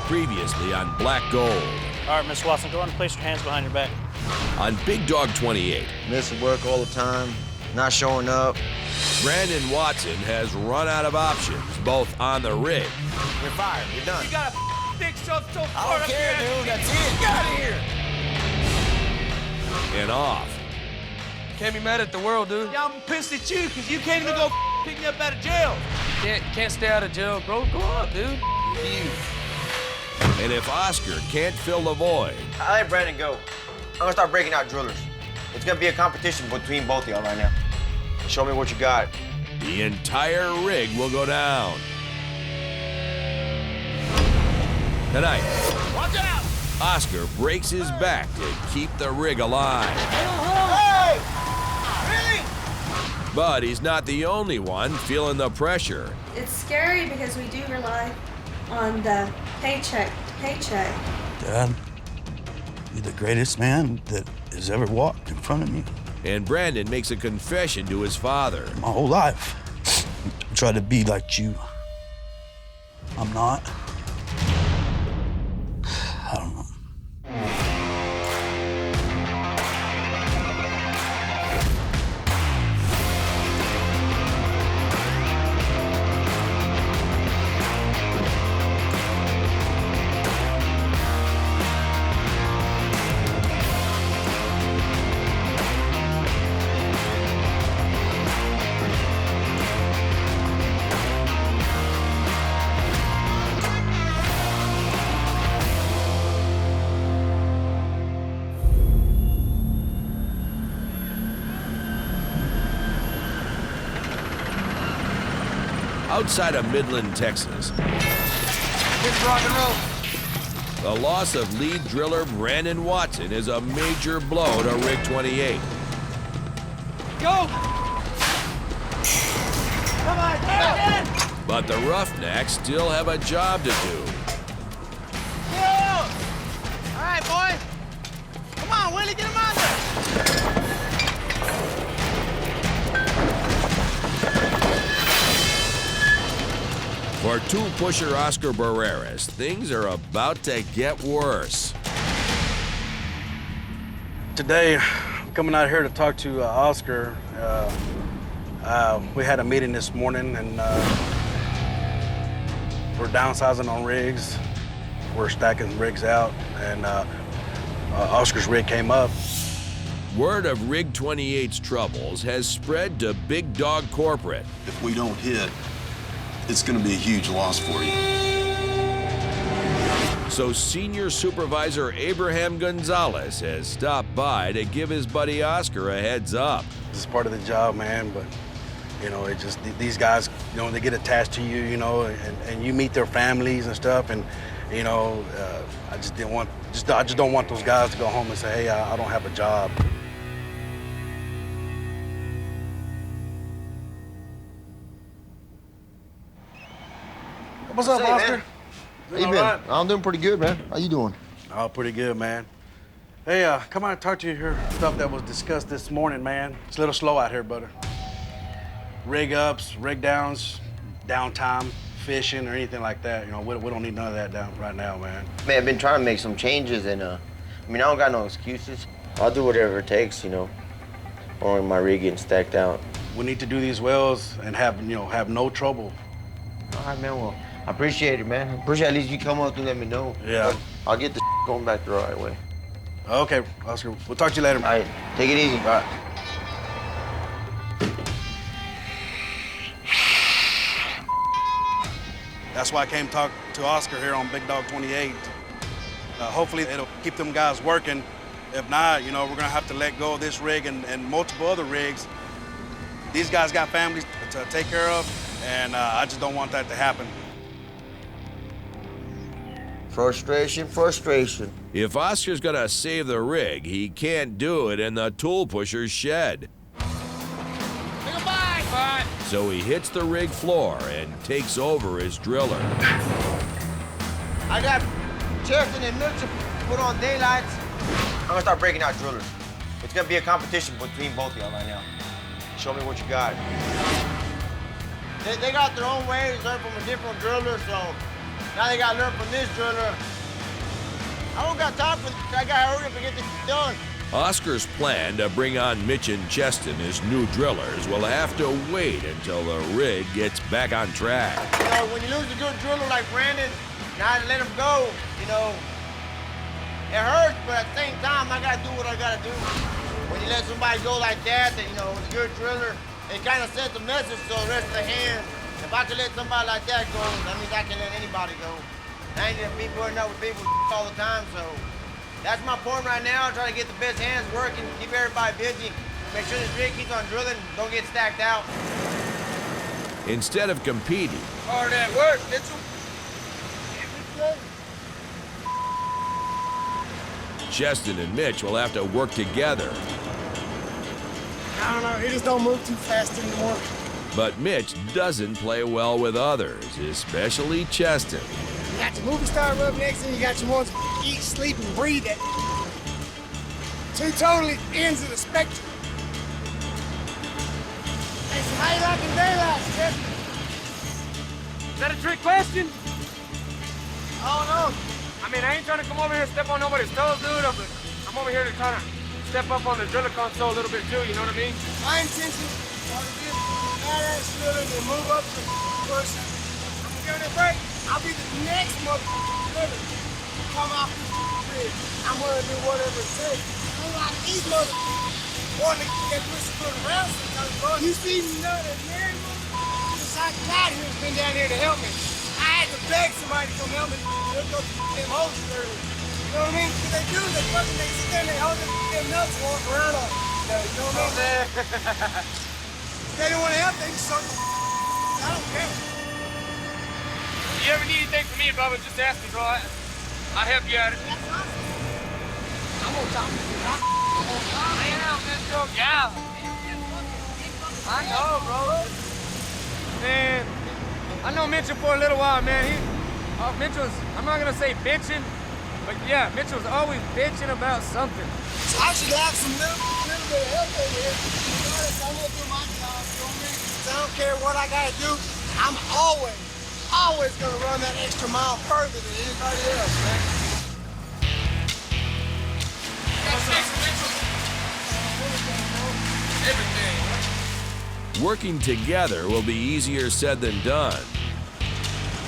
Previously on Black Gold. All right, Miss Watson, go on and place your hands behind your back. On Big Dog 28. Missing work all the time, not showing up. Brandon Watson has run out of options, both on the rig. You're fired, you're done. You got a dick shoved so I far don't up care, your dude, that's it. Get out of here! And off. Can't be mad at the world, dude. Yeah, I'm pissed at you because you can't even go pick me up out of jail. Can't stay out of jail, bro. Go up, dude. You. And if Oscar can't fill the void, I let Brandon go. I'm gonna start breaking out drillers. It's gonna be a competition between both of y'all right now. Show me what you got. the entire rig will go down. Tonight, Watch out! Oscar breaks his back to keep the rig alive. Hey! Really? But he's not the only one feeling the pressure. It's scary because we do rely on the paycheck to paycheck. Dad, you're the greatest man that has ever walked in front of me. And Brandon makes a confession to his father. My whole life, I tried to be like you. I'm not. I don't know. Outside of Midland, Texas, It's rock and roll. the loss of lead driller Brandon Watson is a major blow to Rig 28. Go! Come on, Dad! But the Roughnecks still have a job to do. All right, boy. Come on, Willie, get him out there. For two-pusher Oscar Barreras, things are about to get worse. Today, I'm coming out here to talk to Oscar. We had a meeting this morning, and we're downsizing on rigs. We're stacking rigs out, and Oscar's rig came up. Word of Rig 28's troubles has spread to Big Dog Corporate. If we don't hit, it's going to be a huge loss for you. So Senior Supervisor Abraham Gonzalez has stopped by to give his buddy Oscar a heads up. This is part of the job, man, but, you know, it just, these guys, you know, they get attached to you, you know, and you meet their families and stuff, and, you know, I just don't want those guys to go home and say, hey, I don't have a job. What's up, Say, Oscar? man. How you been? I'm doing pretty good, man. How you doing? Oh, pretty good, man. Hey, come on and talk to you here. Stuff that was discussed this morning, man. It's a little slow out here, brother. Rig ups, rig downs, downtime, fishing, or anything like that. You know, we don't need none of that down right now, man. Man, I've been trying to make some changes, and I don't got no excuses. I'll do whatever it takes, you know. Only my rig getting stacked out. We need to do these wells and have no trouble. All right, man. Well, I appreciate it, man. I appreciate at least you come up to let me know. Yeah. I'll get the going back the right way. Okay, Oscar. We'll talk to you later. All right, take it easy. All right. That's why I came to talk to Oscar here on Big Dog 28. Hopefully it'll keep them guys working. If not, you know, we're gonna have to let go of this rig and multiple other rigs. These guys got families to take care of, and I just don't want that to happen. Frustration, frustration. If Oscar's gonna save the rig, he can't do it in the tool pusher's shed. Goodbye! Bye! So he hits the rig floor and takes over as driller. I got Cherokee and Mitchell put on daylights. I'm gonna start breaking out drillers. It's gonna be a competition between both of y'all right now. Show me what you got. They got their own ways, they're from a different driller, so Now they gotta learn from this driller. I don't got time for this. I gotta hurry up and get this done. Oscar's plan to bring on Mitch and Cheston as new drillers will have to wait until the rig gets back on track. You know, when you lose a good driller like Brandon, now to let him go, you know, it hurts, but at the same time, I gotta do what I gotta do. When you let somebody go like that, you know, with a good driller, it kind of sends a message to the rest of the hands. If I can let somebody like that go, that means I can let anybody go. I ain't gonna be putting up with people all the time, so that's my point right now. Trying to get the best hands working, keep everybody busy, make sure this rig keeps on drilling, don't get stacked out. Instead of competing, Hard at work, Mitchell. Cheston and Mitch will have to work together. I don't know, he just don't move too fast anymore. But Mitch doesn't play well with others, especially Cheston. You got your movie star roughnecks and you got your ones who eat, sleep, and breathe at two totally ends of the spectrum. Hey, some haylock and daylight, Cheston. Is that a trick question? I don't know. I mean, I ain't trying to come over here and step on nobody's toes, dude. I'm over here to kind of step up on the driller console a little bit too, you know what I mean? My intention are to get badass driller and move up to person. I'm gonna give it a break. I'll be the next driller to come off this bridge. I'm gonna do whatever it takes. Unlike these wanting to get whistled around sometimes, bro. You see none of Mary since I got here has been down here to help me. I had to beg somebody to come help me hook up the damn hoses early. You know what I mean? Because they do, they sit there and they hold their damn nuts and walk around on it. You know what I mean? If they don't want to help, they just suck the I don't care. If you ever need anything from me, Bubba, just ask me, bro. I'll help you out. I'm gonna talk to you. Damn, Mitchell, yeah. I know, bro. Man, I know Mitchell for a little while, man. Mitchell's, I'm not gonna say bitching, but yeah, Mitchell's always bitching about something. So I should have some little bit of help over here. I'm gonna do my job, you know what I mean? So I don't care what I gotta do. I'm always gonna run that extra mile further than anybody else, man. Everything. Working together will be easier said than done.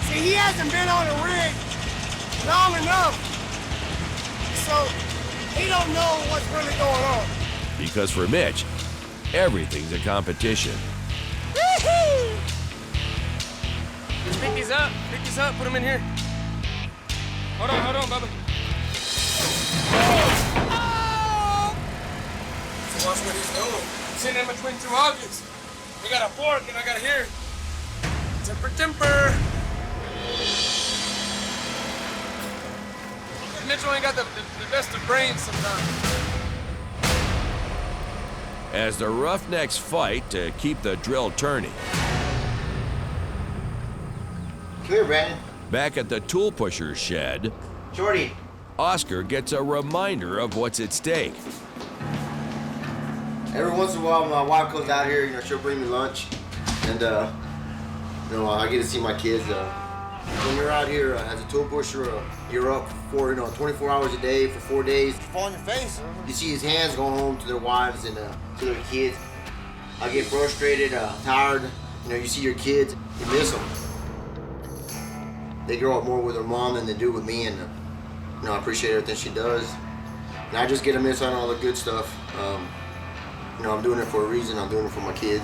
See, he hasn't been on a rig long enough, so he don't know what's really going on. Because for Mitch, everything's a competition. Woo-hoo! Just pick these up, put them in here. Hold on, Bubba. Oh! So watch what he's doing. Sitting in between two objects. We got a fork and I got a here. Temper. Mitchell ain't got the best of brains sometimes. As the Roughnecks fight to keep the drill turning. Come here, Brandon. Back at the tool pusher's shed, Shorty. Oscar gets a reminder of what's at stake. Every once in a while, my wife comes out here, you know, she'll bring me lunch. And, you know, I get to see my kids. When you're out here as a tool pusher, you're up for, 24 hours a day for 4 days. You fall on your face. You see his hands going home to their wives and to their kids. I get frustrated, tired. You see your kids, you miss them. They grow up more with their mom than they do with me, and I appreciate everything she does. And I just get to miss out on all the good stuff. I'm doing it for a reason. I'm doing it for my kids,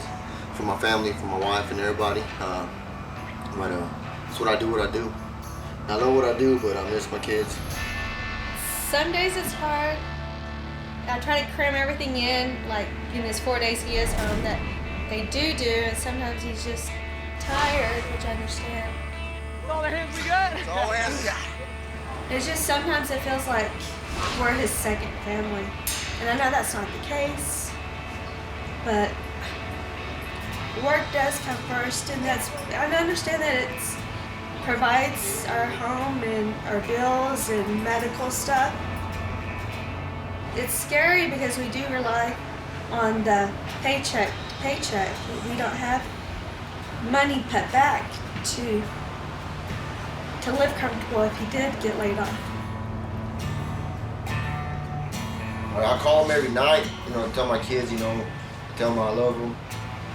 for my family, for my wife, and everybody. But that's what I do. I love what I do, but I miss my kids. Some days it's hard. I try to cram everything in, like in his 4 days he is home, that they do, and sometimes he's just tired, which I understand. That's all the hands we got? That's all hands we got. It's just sometimes it feels like we're his second family. And I know that's not the case, but work does come first, and I understand that it provides our home and our bills and medical stuff. It's scary because we do rely on the paycheck to paycheck. We don't have money put back to to live comfortable if he did get laid off. I call them every night, you know, tell my kids, you know, tell them I love them,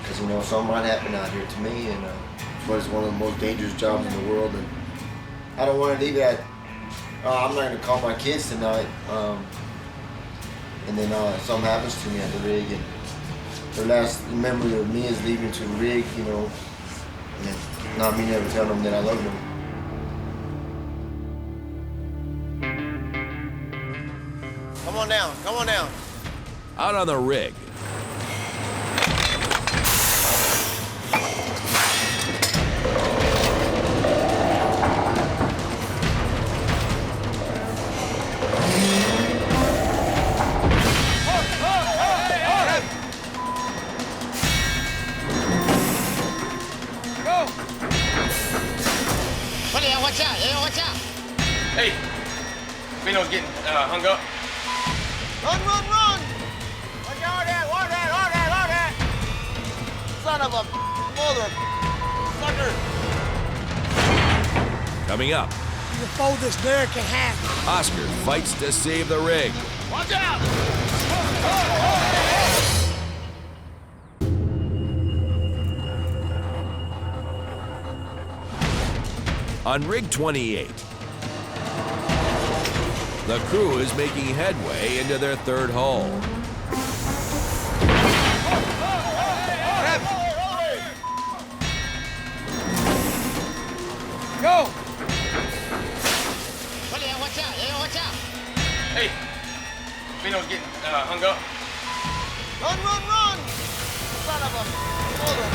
because, you know, something might happen out here to me, and it's one of the most dangerous jobs in the world, and I don't want to leave it at, I'm not going to call my kids tonight, and then something happens to me at the rig, and the last memory of me is leaving to the rig, you know, and not me never telling them that I love them. Come on down, come on down. Out on the rig, Watch out, yeah, watch out. Hey, Vino's getting hung up. Run, run, run! Watch out, that, watch that, watch that, watch that! Son of a mother sucker! coming up. You can fold this derrick in half. Oscar fights to save the rig. Watch out! On rig 28, the crew is making headway into their third hole. Go! Watch out, yeah, watch out! Hey, Vino's getting hung up. Run, run, run! Son of a mother.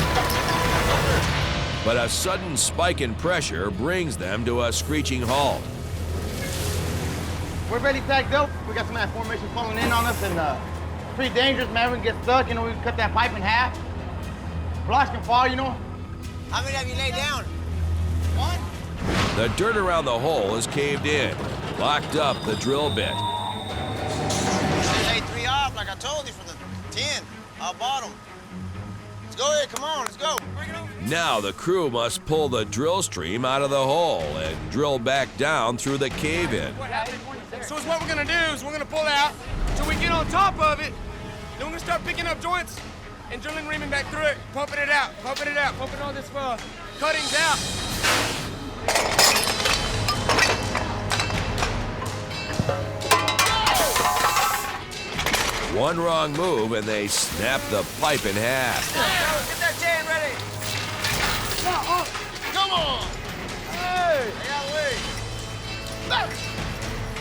But a sudden spike in pressure brings them to a screeching halt. We're ready packed up. We got some of that formation falling in on us, and pretty dangerous, man. We can get stuck, you know, we can cut that pipe in half. Blocks can fall, you know. How many have you laid down? One? The dirt around the hole is caved in, locked up the drill bit. Lay 3 off, like I told you, from the 10, bottom. Let's go here, come on, let's go. Now the crew must pull the drill stream out of the hole and drill back down through the cave-in. So what we're gonna do is we're gonna pull out till we get on top of it. Then we're gonna start picking up joints and drilling reaming back through it, pumping it out, pumping all this cuttings out. One wrong move and they snap the pipe in half. Get that chain ready. Come on. Hey. Stay out of the way.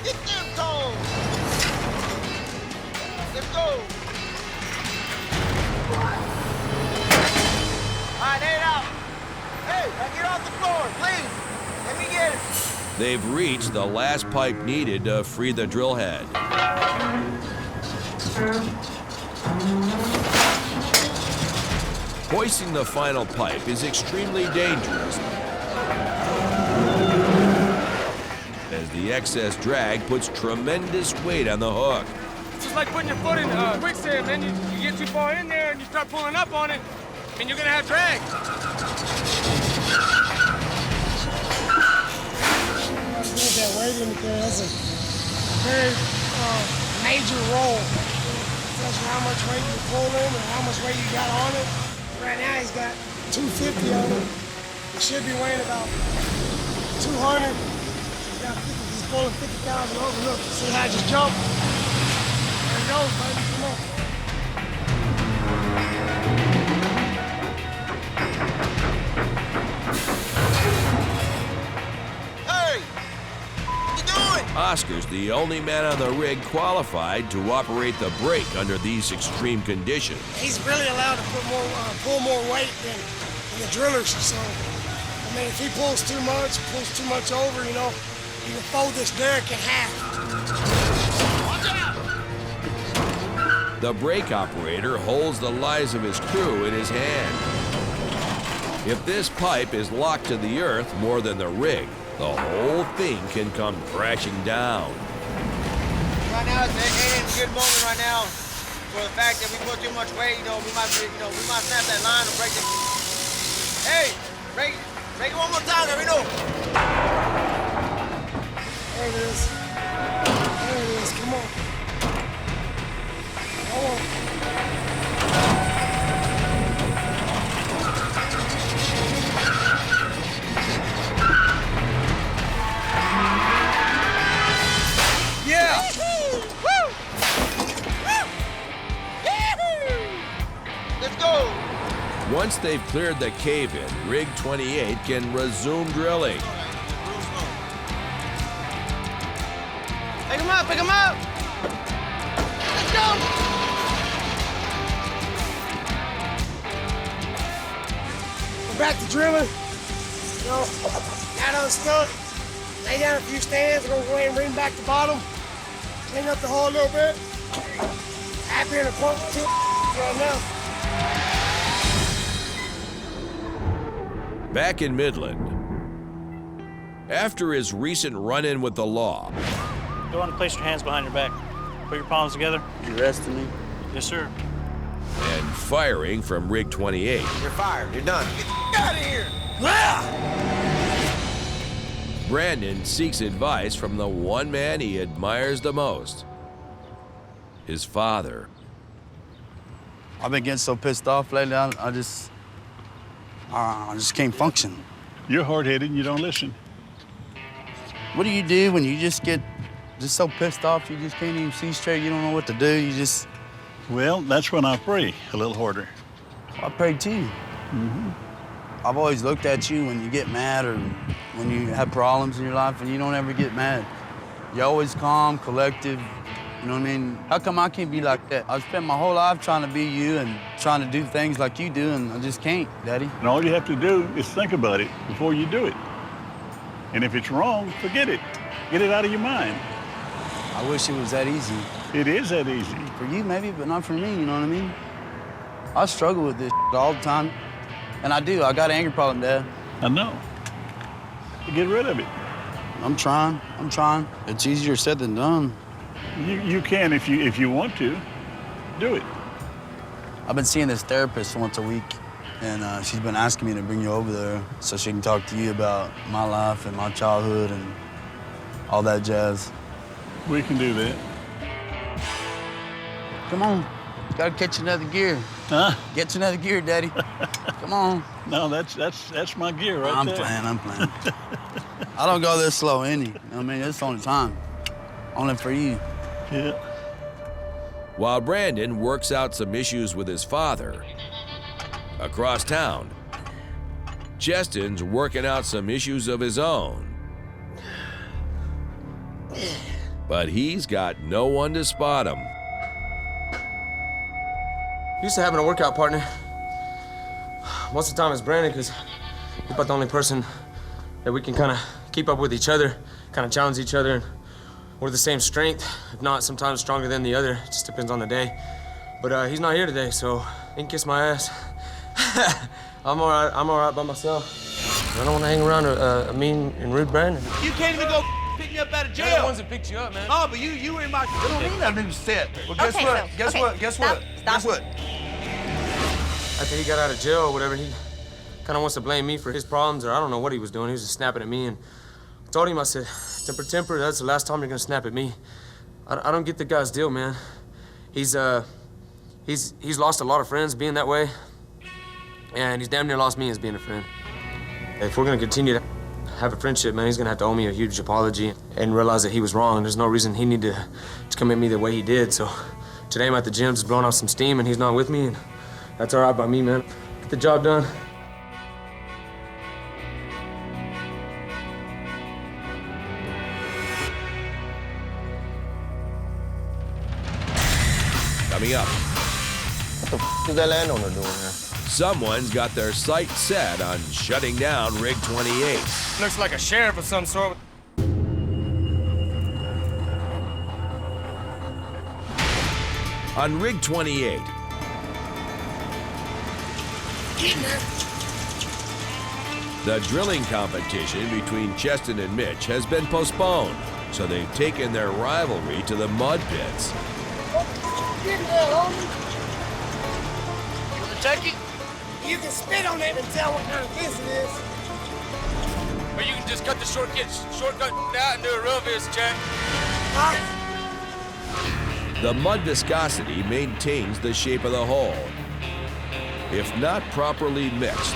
Get them toes. Let's go. All right, lay it out. Hey, now get off the floor, please. Let me get it. They've reached the last pipe needed to free the drill head. Hoisting the final pipe is extremely dangerous, as the excess drag puts tremendous weight on the hook. It's just like putting your foot in quicksand, man. You get too far in there and you start pulling up on it, and you're gonna have drag. Put that weight in because that's a very major role. Tells you how much weight you're pulling and how much weight you got on it. Right now he's got 250 on it. He should be weighing about 200. He's pulling 50,000 over. Look, see how I just jumped? There it goes, baby. Come on. Oscar's the only man on the rig qualified to operate the brake under these extreme conditions. He's really allowed to pull more weight than the drillers. So, I mean, if he pulls too much over, you know, you can fold this derrick in half. Watch out! The brake operator holds the lives of his crew in his hand. If this pipe is locked to the earth more than the rig, the whole thing can come crashing down. Right now, it ain't a good moment right now for the fact that we put too much weight. You know, we might snap that line or break it. Hey, break it one more time, let me know. it is. There it is. Come on. Come on. Yeah! Let's go! Once they've cleared the cave-in, Rig 28 can resume drilling. Pick him up, pick him up! Let's go! We're back to drilling. You know, got unstuck. Lay down a few stands. We're gonna go ahead and bring back the bottom. Clean up the hole a little bit. Happy in the front too right now. Back in Midland, after his recent run-in with the law, Go on and place your hands behind your back. Put your palms together. You arresting me? Yes, sir. and firing from Rig 28, You're fired. You're done. Get out of here! Brandon seeks advice from the one man he admires the most, his father. I've been getting so pissed off lately, I just can't function. You're hard-headed and you don't listen. What do you do when you just get so pissed off you just can't even see straight, you don't know what to do, you just... Well, that's when I pray a little harder. I pray too. I've always looked at you when you get mad or when you have problems in your life and you don't ever get mad. You're always calm, collective, you know what I mean? How come I can't be like that? I've spent my whole life trying to be you and trying to do things like you do, and I just can't, Daddy. And all you have to do is think about it before you do it. And if it's wrong, forget it. Get it out of your mind. I wish it was that easy. It is that easy. For you, maybe, but not for me, you know what I mean? I struggle with this all the time. And I do. I got an anger problem, Dad. I know. Get rid of it. I'm trying. It's easier said than done. You can if you want to. Do it. I've been seeing this therapist once a week, and she's been asking me to bring you over there so she can talk to you about my life and my childhood and all that jazz. We can do that. Come on. Gotta catch another gear. Huh? Get you another gear, Daddy. Come on. No, that's my gear right there. I'm playing. I don't go this slow any. You know what I mean? It's only time. Only for you. Yeah. While Brandon works out some issues with his father, across town, Cheston's working out some issues of his own. But he's got no one to spot him. Used to having a workout partner. Most of the time it's Brandon, because he's about the only person that we can kind of keep up with each other, kind of challenge each other. And we're the same strength, if not sometimes stronger than the other. It just depends on the day. But he's not here today, so he can kiss my ass. I'm all right by myself. I don't want to hang around a mean and rude Brandon. You can't even go pick me up out of They're the jail. ones that picked you up, man. Oh, but you were in my... What do you mean I didn't sit? Well, guess Okay, what? Phil. Guess Okay. what? Guess Stop. what? Stop. Guess what? After he got out of jail or whatever, he kind of wants to blame me for his problems, or I don't know what he was doing. He was just snapping at me, and I told him, I said, temper, that's the last time you're gonna snap at me. I don't get the guy's deal, man. He's lost a lot of friends being that way, and he's damn near lost me as being a friend. If we're gonna continue to have a friendship, man, he's gonna have to owe me a huge apology and realize that he was wrong. There's no reason he needed to come at me the way he did. So today I'm at the gym just blowing off some steam, and he's not with me, and that's all right by me, man. Get the job done. Coming up, What the f is that landowner doing here? someone's got their sights set on shutting down Rig 28. Looks like a sheriff of some sort. On Rig 28, the drilling competition between Cheston and Mitch has been postponed, so they've taken their rivalry to the mud pits. Get there, homie. You wanna take it? You can spit on it and tell what kind of piss it is. Or you can just cut the shortcut out and do a real vis check. The mud viscosity maintains the shape of the hole. If not properly mixed,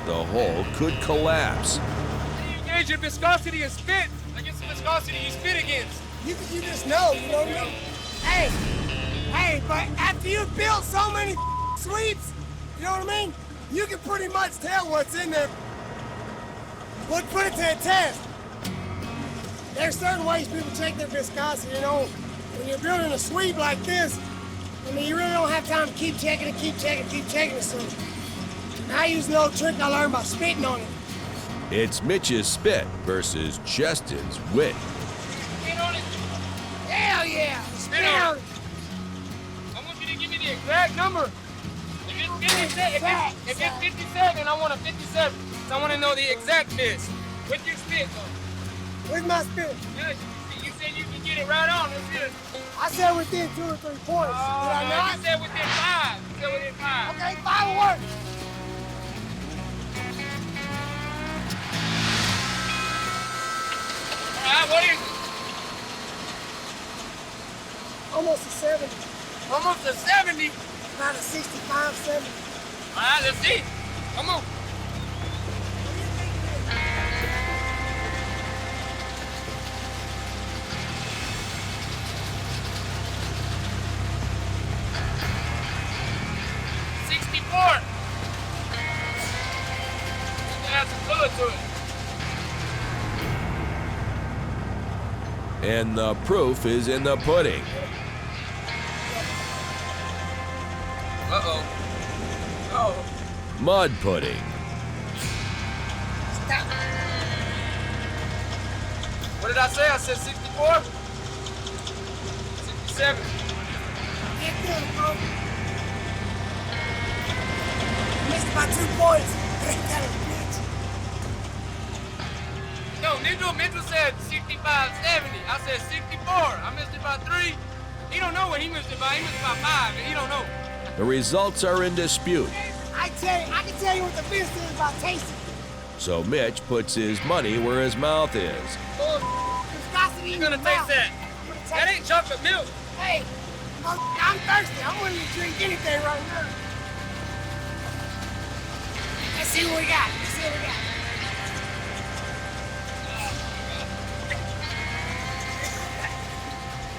the hole could collapse. You gauge your viscosity and spit against the viscosity you spit against. You just know, you know what I mean? Hey, but after you've built so many sweeps, you know what I mean? You can pretty much tell what's in there. But put it to a test. There's certain ways people check their viscosity, you know. When you're building a sweep like this, I mean, you really don't have time to keep checking it. So I use an old trick I learned by spitting on it. It's Mitch's spit versus Cheston's wit. Spit on it. Hell yeah! Spit on it. I want you to give me the exact number. If it's 57, I want a 57. So I want to know the exact vis. With your spit, though. With my spit? Yes. You said you can get it right on. Let's get it. I said within 2 or 3 points. Did I not? You said within 5. You said within 5. Okay, 5 will work. All right, what is it? Almost a 70. Almost a 70. About a 65, 70. All right, let's see. Come on. And the proof is in the pudding. Uh-oh. Oh. Mud pudding. Stop. What did I say? I said 64? 67. Get good, bro. Missed by 2 points. That a bitch. No, Mitchell said 65, 70. I said 64. I missed it by 3. He don't know what he missed it by. He missed it by 5, and he don't know. The results are in dispute. I can tell you what the fist is by tasting. So Mitch puts his money where his mouth is. Viscosity You're in gonna your taste mouth. that. That ain't chocolate milk. Hey, I'm thirsty. I'm willing to drink anything right now. Let's see what we got.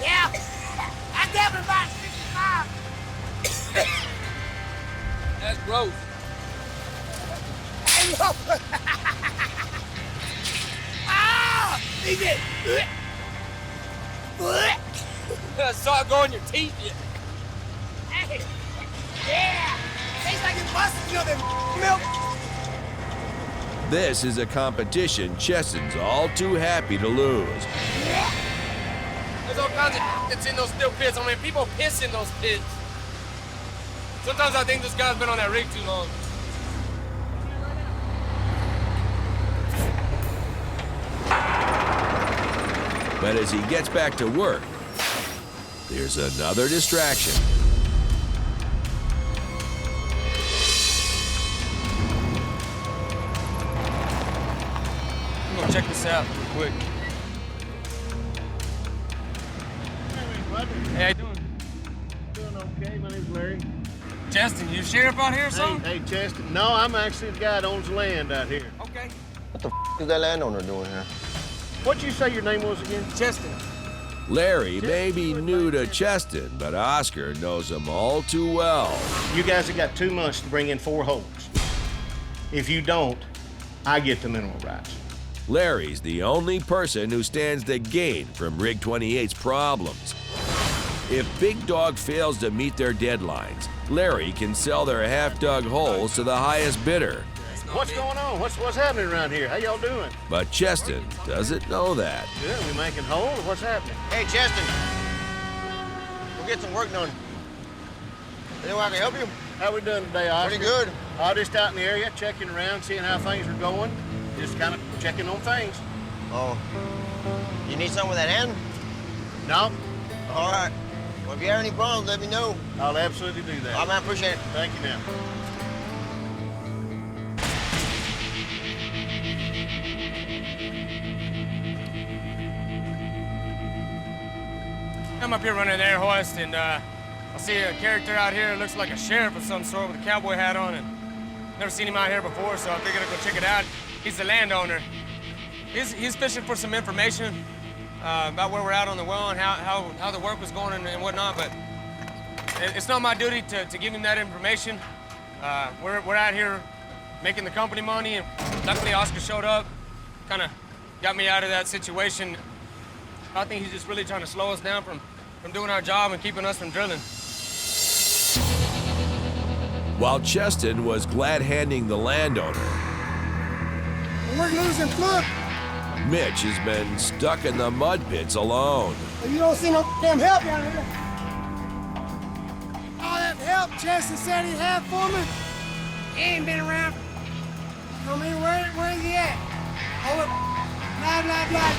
Yeah, that's definitely about 65. That's gross. Ah! He did. I saw it go in your teeth. Hey, yeah. Tastes like it's busted you the milk. This is a competition Cheston's all too happy to lose. There's all kinds of that's in those steel pits. I mean, people piss in those pits. Sometimes I think this guy's been on that rig too long. But as he gets back to work, there's another distraction. I'm gonna check this out real quick. Hey, how you doing? Doing okay. My name's Larry. Cheston, you sheriff out here or something? Hey, Cheston. No, I'm actually the guy that owns the land out here. Okay. What the is that landowner doing here? What'd you say your name was again? Cheston. Larry may be new to Cheston, but Oscar knows him all too well. You guys have got 2 months to bring in 4 holes. If you don't, I get the mineral rights. Larry's the only person who stands to gain from Rig 28's problems. If Big Dog fails to meet their deadlines, Larry can sell their half-dug holes to the highest bidder. What's going on? What's happening around here? How y'all doing? But Cheston doesn't know that. Good. We making holes? What's happening? Hey, Cheston. We'll get some work done. Anyone I can help you? How we doing today, Oscar? Pretty good. Just out in the area, checking around, seeing how things are going. Just kind of checking on things. Oh. You need something with that hand? No. All right. Well, if you have any problems, let me know. I'll absolutely do that. All right, man. Appreciate it. Thank you, now. I'm up here running the air hoist, and I see a character out here. Looks like a sheriff of some sort with a cowboy hat on, and never seen him out here before, so I figured I'd go check it out. He's the landowner. He's fishing for some information about where we're at on the well and how the work was going and whatnot, but it's not my duty to give him that information. We're out here making the company money, and luckily Oscar showed up, kind of got me out of that situation. I think he's just really trying to slow us down from doing our job and keeping us from drilling. While Cheston was glad-handing the landowner, We're losing flood. Mitch has been stuck in the mud pits alone. You don't see no damn help down here. All that help Cheston said he had for me, he ain't been around. I mean, where is he at? Oh, blah, blah, blah.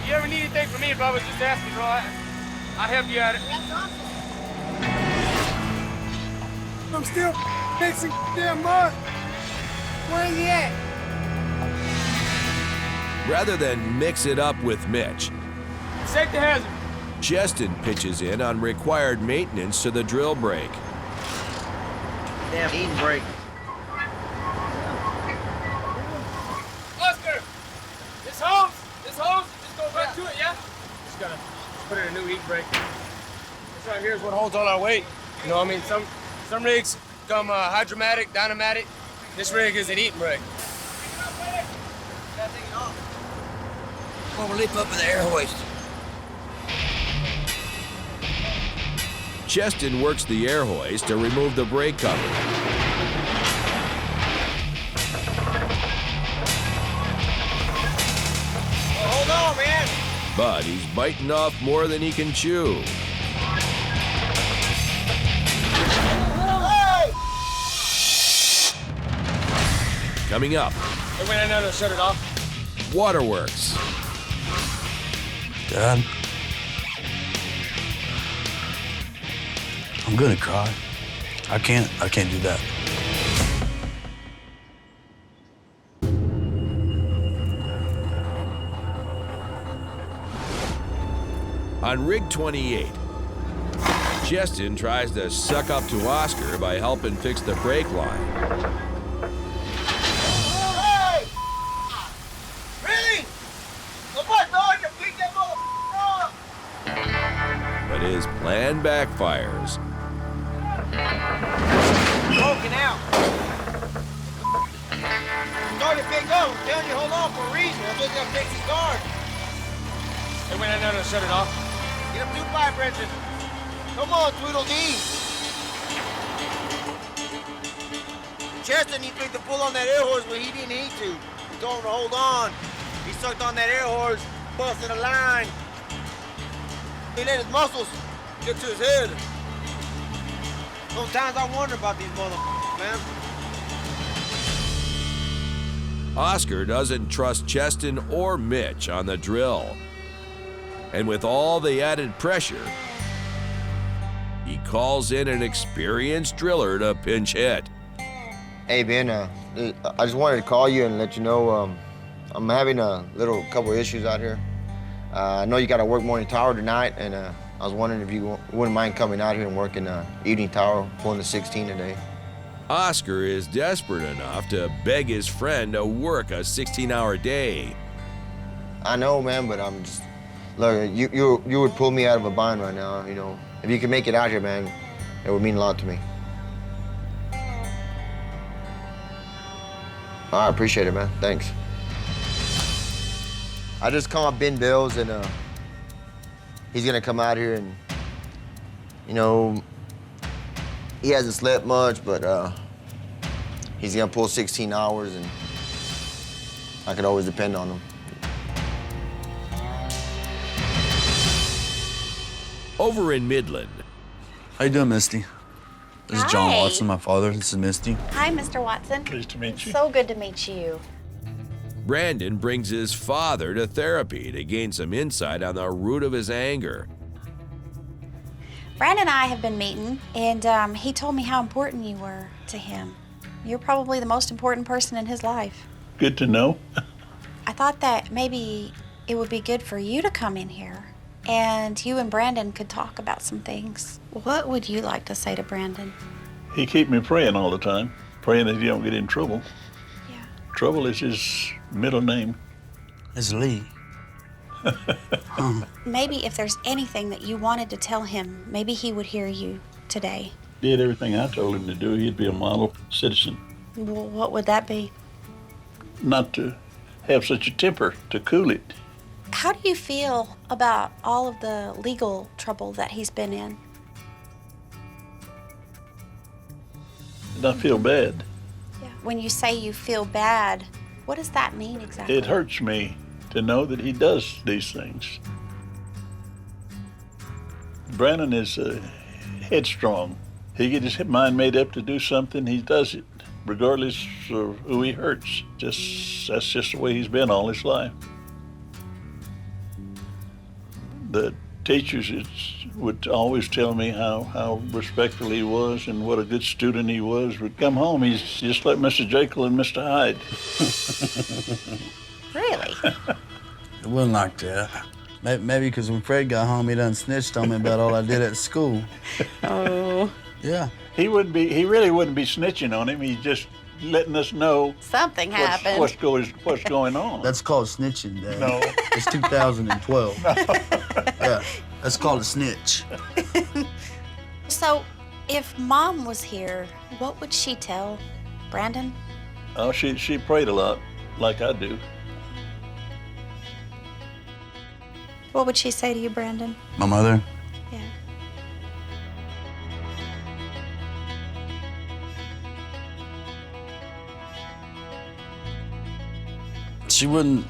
You ever need anything from me, Bubba, just ask me, bro. I'd help you at it. I'm still fixing damn mud. Where is he at? Rather than mix it up with Mitch, Safety hazard. Cheston pitches in on required maintenance to the drill brake. Damn eating break. Oscar, this hose, just go back to it, yeah? Just gotta put in a new heat brake. This right here is what holds all our weight. You know what I mean? Some rigs come hydromatic, dynamomatic. This rig is an eating brake. We'll leap up in the air hoist. Cheston works the air hoist to remove the brake cover. Hold on, man. But he's biting off more than he can chew. Hey! Coming up, Hey, wait, no, shut it off. Waterworks. Dad, I'm gonna cry. I can't do that. On Rig 28, Cheston tries to suck up to Oscar by helping fix the brake line. Hey! Really? Come on, dog, you pick that motherfucker up! But his plan backfires. Broken out. Started to pick up. I'm telling you, hold on for a reason. I'm just gonna fix his guard. Hey, wait, no, shut it off. Get him 2 pipe wrenches. Come on, Tweedledee. Cheston, he tried to pull on that air horse, but he didn't need to. He told him to hold on. He sucked on that air horse, busted a line. He let his muscles get to his head. Sometimes I wonder about these motherfuckers, man. Oscar doesn't trust Cheston or Mitch on the drill. And with all the added pressure, he calls in an experienced driller to pinch hit. Hey, Ben, I just wanted to call you and let you know I'm having a couple issues out here. I know you got to work morning tower tonight, and I was wondering if you wouldn't mind coming out here and working evening tower, pulling the 16 today. Oscar is desperate enough to beg his friend to work a 16-hour day. I know, man, but I'm just... Look, you would pull me out of a bind right now, you know. If you could make it out here, man, it would mean a lot to me. I appreciate it, man. Thanks. I just called Ben Bills, and he's gonna come out here and, you know, he hasn't slept much, but he's gonna pull 16 hours, and I could always depend on him. Over in Midland. How you doing, Misty? This is John Hi. Watson, my father. This is Misty. Hi, Mr. Watson. Pleased to meet you. So good to meet you. Brandon brings his father to therapy to gain some insight on the root of his anger. Brandon and I have been meeting, and he told me how important you were to him. You're probably the most important person in his life. Good to know. I thought that maybe it would be good for you to come in here and you and Brandon could talk about some things. What would you like to say to Brandon? He keep me praying all the time, praying that he don't get in trouble. Yeah. Trouble is his middle name. It's Lee. Maybe if there's anything that you wanted to tell him, maybe he would hear you today. Did everything I told him to do, he'd be a model citizen. Well, what would that be? Not to have such a temper, to cool it. How do you feel about all of the legal trouble that he's been in? I feel bad. Yeah. When you say you feel bad, what does that mean exactly? It hurts me to know that he does these things. Brandon is headstrong. He gets his mind made up to do something, he does it, regardless of who he hurts. That's just the way he's been all his life. The teachers would always tell me how respectful he was and what a good student he was. Would come home, he's just like Mr. Jekyll and Mr. Hyde. Really? It wasn't like that. Maybe because when Fred got home, he done snitched on me about all I did at school. Oh. Yeah. He really wouldn't be snitching on him. He's just letting us know something happened. What's going on. That's called snitching, Dad. No. It's 2012. No. Yeah, that's called a snitch. So, if Mom was here, what would she tell Brandon? Oh, she prayed a lot, like I do. What would she say to you, Brandon? My mother? Yeah. She wouldn't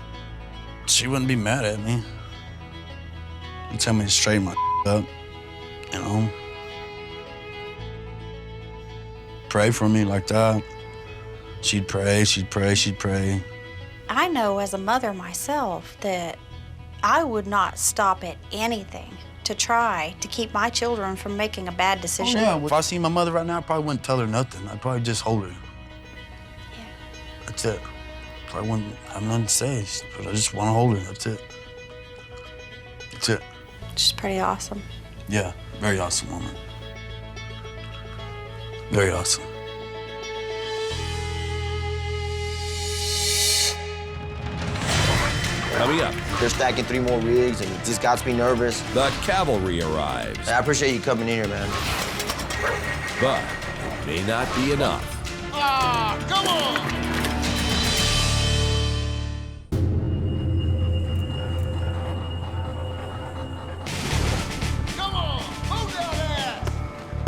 be mad at me. She'd tell me to straighten my up, you know. Pray for me like that. She'd pray. I know as a mother myself that I would not stop at anything to try to keep my children from making a bad decision. Oh, yeah. If I seen my mother right now, I probably wouldn't tell her nothing. I'd probably just hold her. Yeah. That's it. I wouldn't have nothing to say, but I just want to hold her. That's it. That's it. She's pretty awesome. Yeah, very awesome woman. Very awesome. Coming up, they're stacking 3 more rigs, and it just got me nervous. The cavalry arrives. I appreciate you coming in here, man. But it may not be enough. Ah, come on!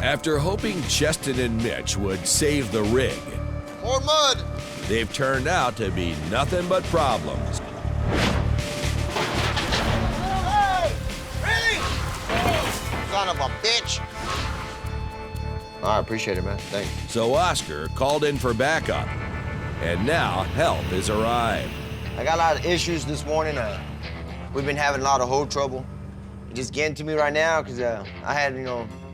After hoping Cheston and Mitch would save the rig, more mud. They've turned out to be nothing but problems. Hey! Really? Son of a bitch. I appreciate it, man. Thanks. So Oscar called in for backup, and now help has arrived. I got a lot of issues this morning. We've been having a lot of hoe trouble. It's just getting to me right now because I had,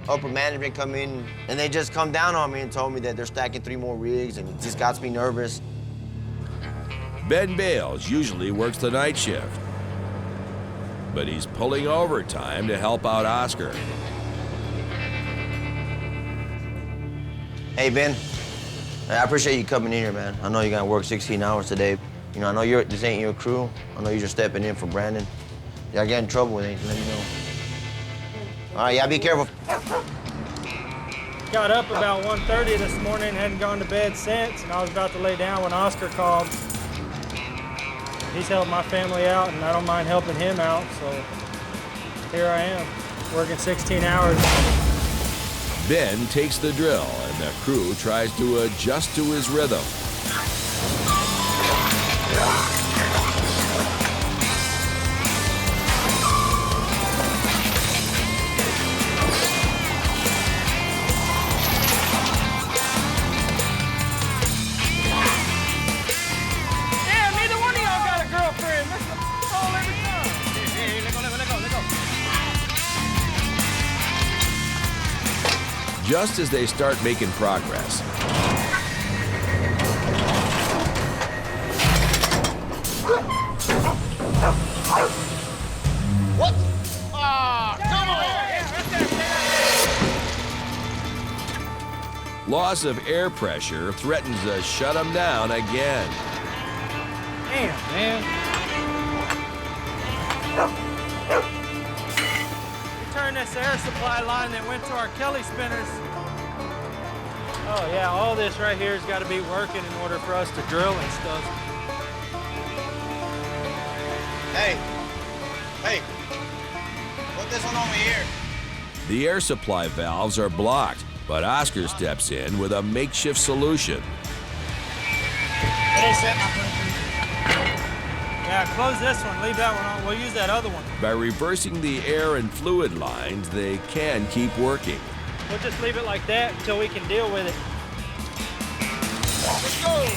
upper management come in, and they just come down on me and told me that they're stacking 3 more rigs, and it just got me nervous. Ben Bales usually works the night shift, but he's pulling overtime to help out Oscar. Hey, Ben, I appreciate you coming in here, man. I know you're gonna work 16 hours today. I know this ain't your crew. I know you're just stepping in for Brandon. Y'all get in trouble with anything, let me know. All right, y'all be careful. Got up about 1:30 this morning, hadn't gone to bed since, and I was about to lay down when Oscar called. He's helped my family out, and I don't mind helping him out, so here I am, working 16 hours. Ben takes the drill, and the crew tries to adjust to his rhythm. Just as they start making progress, What? Ah, come on! Loss of air pressure threatens to shut him down again. Damn, man. We turned this air supply line that went to our Kelly spinners. Oh yeah, all this right here has got to be working in order for us to drill and stuff. Hey, put this one over here. The air supply valves are blocked, but Oscar steps in with a makeshift solution. Yeah, close this one, leave that one on. We'll use that other one. By reversing the air and fluid lines, they can keep working. We'll just leave it like that until we can deal with it. Let's go.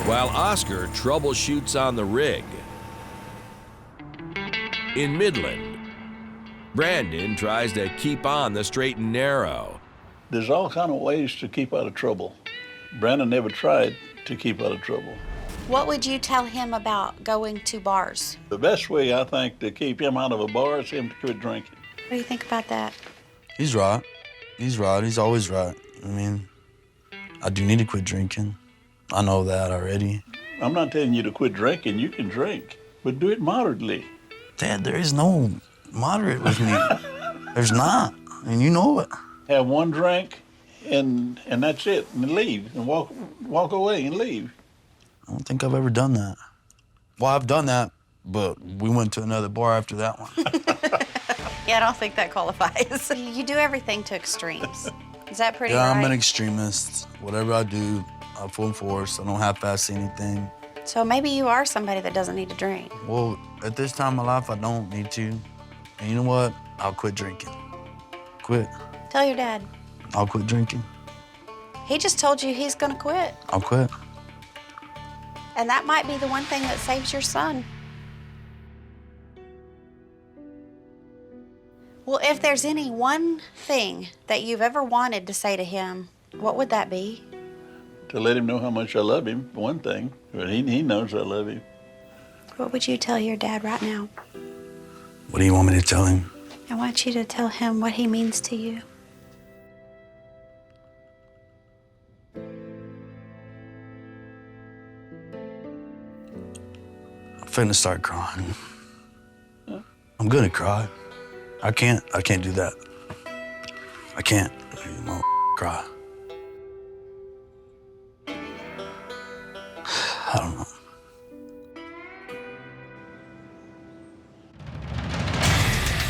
While Oscar troubleshoots on the rig. In Midland, Brandon tries to keep on the straight and narrow. There's all kind of ways to keep out of trouble. Brandon never tried to keep out of trouble. What would you tell him about going to bars? The best way, I think, to keep him out of a bar is him to quit drinking. What do you think about that? He's right. He's right. He's always right. I mean, I do need to quit drinking. I know that already. I'm not telling you to quit drinking. You can drink, but do it moderately. Dad, there is no moderate with me. There's not, and you know it. Have one drink, and that's it, and leave, and walk away and leave. I don't think I've ever done that. Well, I've done that, but we went to another bar after that one. Yeah, I don't think that qualifies. You do everything to extremes. Is that pretty Yeah, right? I'm an extremist. Whatever I do, I'm full force. I don't half-ass anything. So maybe you are somebody that doesn't need to drink. Well, at this time of my life, I don't need to. And you know what? I'll quit drinking. Quit. Tell your dad. I'll quit drinking. He just told you he's gonna quit. I'll quit. And that might be the one thing that saves your son. Well, if there's any one thing that you've ever wanted to say to him, what would that be? To let him know how much I love him, for one thing. But he knows I love him. What would you tell your dad right now? What do you want me to tell him? I want you to tell him what he means to you. I'm finna start crying. I'm gonna cry. I can't do that. I can't. You won't cry. I don't know.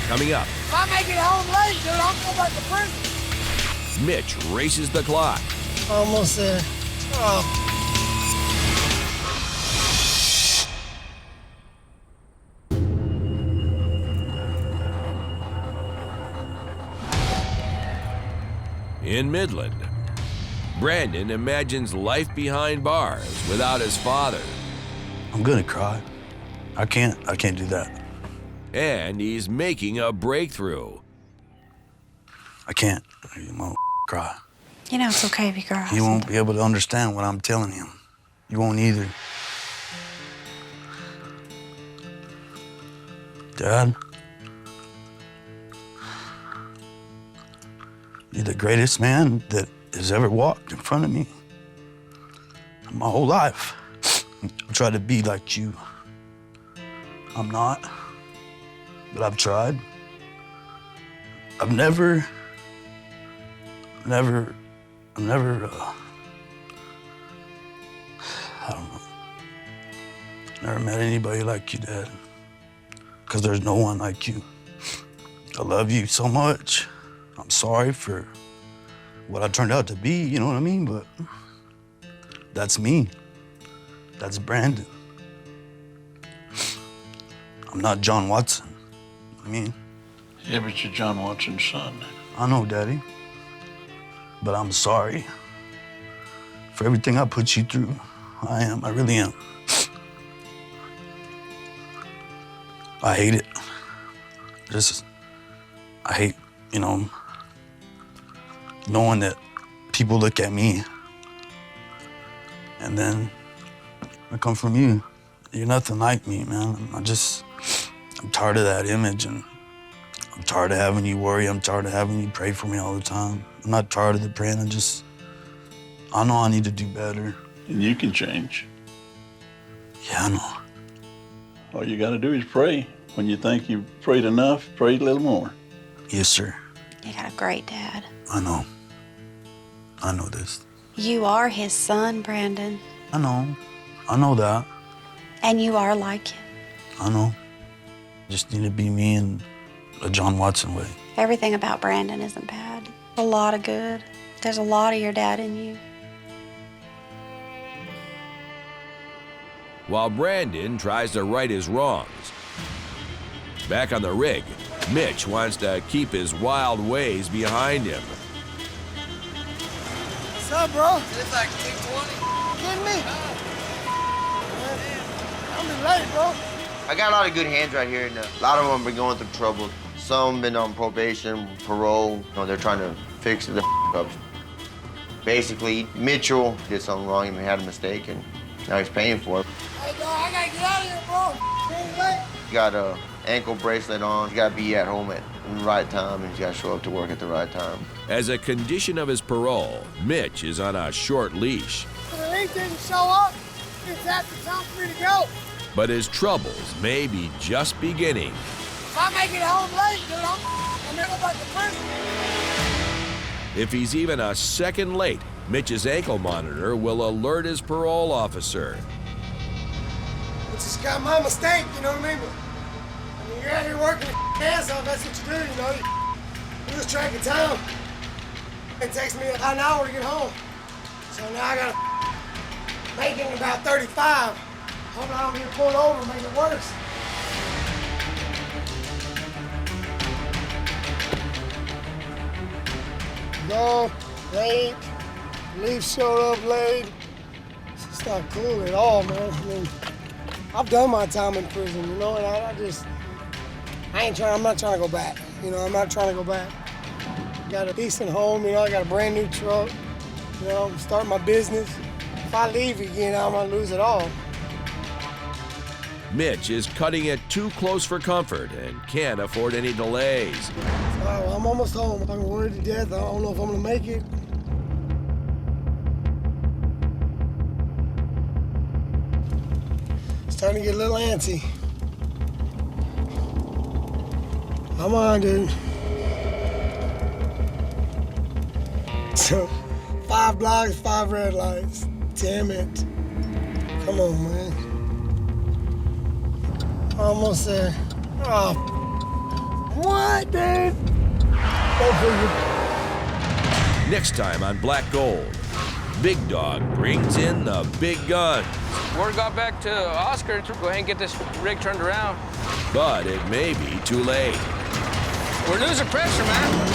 Coming up, If I make it home late, dude, I'm going back to prison. Mitch races the clock. Almost there. Oh. In Midland, Brandon imagines life behind bars without his father. I'm gonna cry. I can't do that. And he's making a breakthrough. I can't. You won't cry. You know it's okay if you cry. He won't be able to understand what I'm telling him. You won't either. Dad, you're the greatest man that has ever walked in front of me. My whole life, I've tried to be like you. I'm not, but I've tried. I've never, I don't know. Never met anybody like you, Dad. Because there's no one like you. I love you so much. I'm sorry for what I turned out to be, you know what I mean? But that's me. That's Brandon. I'm not John Watson. I mean. Yeah, but you're John Watson's son. I know, Daddy. But I'm sorry for everything I put you through. I really am. I hate it. I hate, knowing that people look at me And then I come from you. You're nothing like me, man. I'm tired of that image, and I'm tired of having you worry. I'm tired of having you pray for me all the time. I'm not tired of the praying. I know I need to do better. And you can change. Yeah, I know. All you got to do is pray. When you think you've prayed enough, pray a little more. Yes, sir. You got a great dad. I know. I know this. You are his son, Brandon. I know. I know that. And you are like him. I know. Just need to be me in a John Watson way. Everything about Brandon isn't bad. A lot of good. There's a lot of your dad in you. While Brandon tries to right his wrongs, back on the rig, Mitch wants to keep his wild ways behind him. What's up, bro? It's like 220. Kidding me? I'm been late, bro. I got a lot of good hands right here, and a lot of them been going through trouble. Some been on probation, parole. You know, they're trying to fix the ups. Basically, Mitchell did something wrong. He had a mistake, and now he's paying for it. Hey, dog, I gotta get out of here, bro. Ain't late. He got a ankle bracelet on. He's got to be at home at the right time, and he's got to show up to work at the right time. As a condition of his parole, Mitch is on a short leash. If the league didn't show up, it's after time for me to go. But his troubles may be just beginning. If I make it home late, dude, I'm gonna go back to prison. If he's even a second late, Mitch's ankle monitor will alert his parole officer. It's just got my mistake, you know what I mean? But, you're out here working your ass off, that's what you do, you know? You lose track of time. It takes me about an hour to get home. So now I gotta make it in about 35. Hope I don't get pulled over and make it worse. Go, late, leave showed up late. It's just not cool at all, man. I mean, I've done my time in prison, you know, and I'm not trying to go back. You know, I'm not trying to go back. Got a decent home, you know, I got a brand new truck. You know, start my business. If I leave again, I'm gonna lose it all. Mitch is cutting it too close for comfort and can't afford any delays. Well, I'm almost home. I'm worried to death. I don't know if I'm gonna make it. It's starting to get a little antsy. Come on, dude. So, 5 blocks, 5 red lights. Damn it. Come on, man. Almost there. Oh, what, dude? Next time on Black Gold, Big Dog brings in the big guns. Word got back to Oscar to go ahead and get this rig turned around. But it may be too late. We're losing pressure, man.